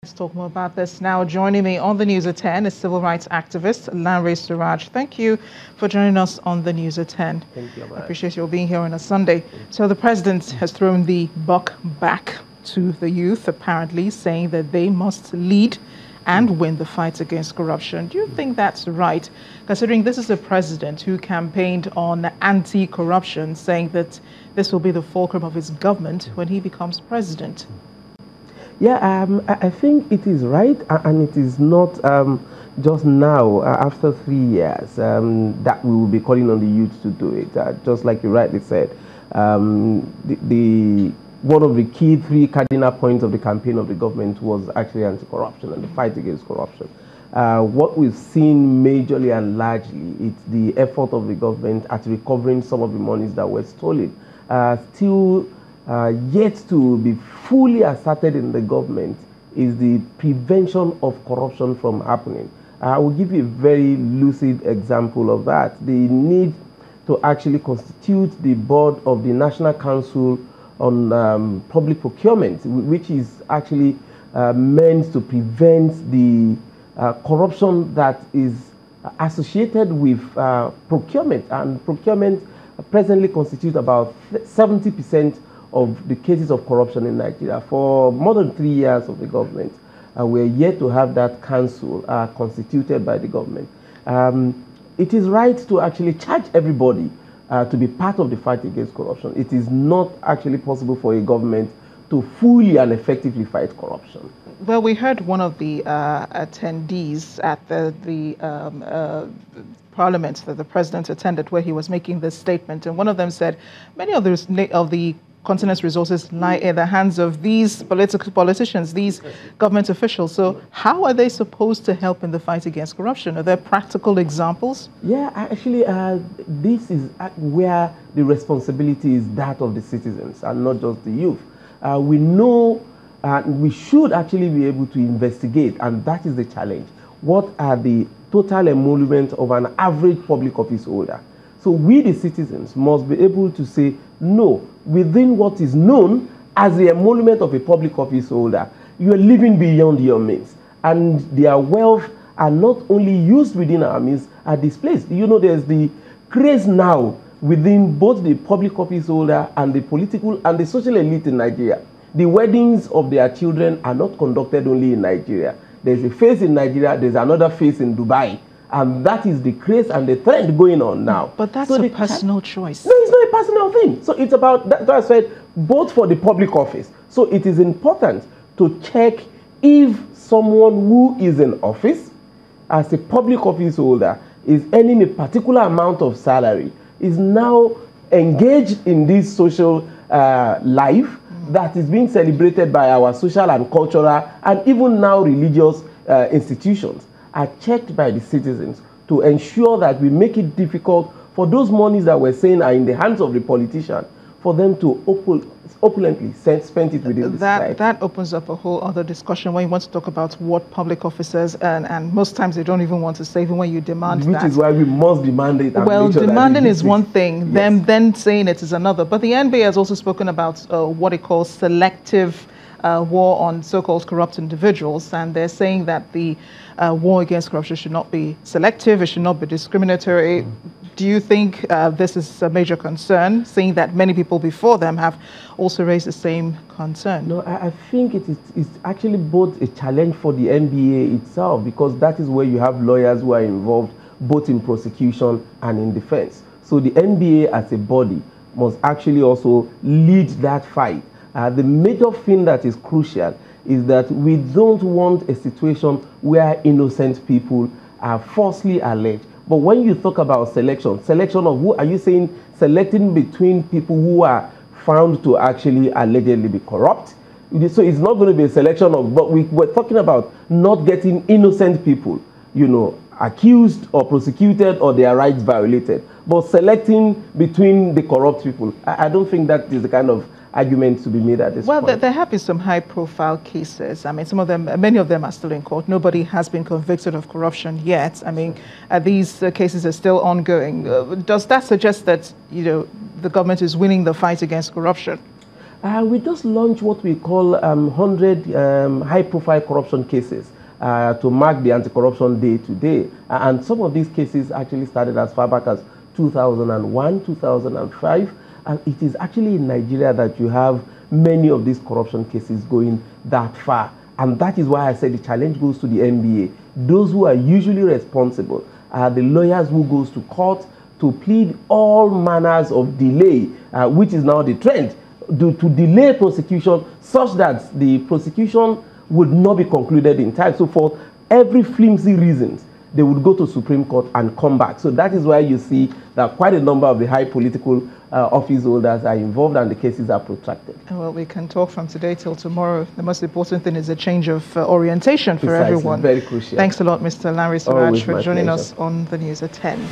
Let's talk more about this now. Joining me on the News at 10 is civil rights activist Lanre Suraj. Thank you for joining us on the News at 10. Thank you. I appreciate you being here on a Sunday. So the president has thrown the buck back to the youth, apparently, saying that they must lead and win the fight against corruption. Do you think that's right, considering this is a president who campaigned on anti-corruption, saying that this will be the fulcrum of his government when he becomes president? Yeah, I think it is right, and it is not just now, after 3 years, that we will be calling on the youth to do it. Just like you rightly said, one of the key 3 cardinal points of the campaign of the government was actually anti-corruption and the fight against corruption. What we've seen majorly and largely, it's the effort of the government at recovering some of the monies that were stolen. Still yet to be fully asserted in the government is the prevention of corruption from happening. I will give you a very lucid example of that. The need to actually constitute the board of the National Council on Public Procurement, which is actually meant to prevent the corruption that is associated with procurement. And procurement presently constitutes about 70% of the cases of corruption in Nigeria. For more than 3 years of the government, we're yet to have that council constituted by the government. It is right to actually charge everybody to be part of the fight against corruption. It is not actually possible for a government to fully and effectively fight corruption. Well, we heard one of the attendees at the Parliament that the president attended, where he was making this statement, and one of them said many of the continent's resources lie in the hands of these politicians, these government officials. So how are they supposed to help in the fight against corruption? Are there practical examples? Yeah, actually, this is where the responsibility is that of the citizens and not just the youth. We know we should actually be able to investigate, and that is the challenge. What are the total emolument of an average public office holder? So we, the citizens, must be able to say, no, within what is known as the emolument of a public office holder, you are living beyond your means. And their wealth are not only used within our means, are displaced. You know, there's the craze now within both the public office holder and the political and the social elite in Nigeria. The weddings of their children are not conducted only in Nigeria. There's a phase in Nigeria, there's another phase in Dubai. And that is the craze and the trend going on now. But that's a personal choice. No, it's not a personal thing. So it's about, that's why I said, both for the public office. So it is important to check if someone who is in office as a public office holder is earning a particular amount of salary, is now engaged in this social life that is being celebrated by our social and cultural and even now religious institutions, are checked by the citizens to ensure that we make it difficult for those monies that we're saying are in the hands of the politician, for them to opulently spend it within the society. That opens up a whole other discussion when you want to talk about what public officers, and most times they don't even want to say, even when you demand that. Which is why we must demand it. Well, demanding is one thing, yes. Then saying it is another. But the NBA has also spoken about what it calls selective war on so-called corrupt individuals, and they're saying that the war against corruption should not be selective, it should not be discriminatory. Do you think this is a major concern, seeing that many people before them have also raised the same concern? No, I think it's actually both a challenge for the NBA itself, because that is where you have lawyers who are involved both in prosecution and in defense. So the NBA as a body must actually also lead that fight. The major thing that is crucial is that we don't want a situation where innocent people are falsely alleged. But when you talk about selection of who, are you saying selecting between people who are found to actually allegedly be corrupt? So it's not going to be a selection of, but we're talking about not getting innocent people, you know, accused or prosecuted or their rights violated, but selecting between the corrupt people. I don't think that is the kind of arguments to be made at this point. Well, there have been some high-profile cases. I mean, many of them are still in court. Nobody has been convicted of corruption yet. I mean, these cases are still ongoing. Does that suggest that, you know, the government is winning the fight against corruption? We just launched what we call 100 high-profile corruption cases to mark the Anti-Corruption Day today. And some of these cases actually started as far back as 2001, 2005. And it is actually in Nigeria that you have many of these corruption cases going that far. And that is why I said the challenge goes to the NBA. Those who are usually responsible are the lawyers who goes to court to plead all manners of delay, which is now the trend, to delay prosecution such that the prosecution would not be concluded in time. So for every flimsy reasons, they would go to Supreme Court and come back. So that is why you see that quite a number of the high political office holders are involved and the cases are protracted. Well, we can talk from today till tomorrow. The most important thing is a change of orientation for everyone. Very crucial. Thanks a lot, Mr. Larry Suraj, for joining us on the news at 10.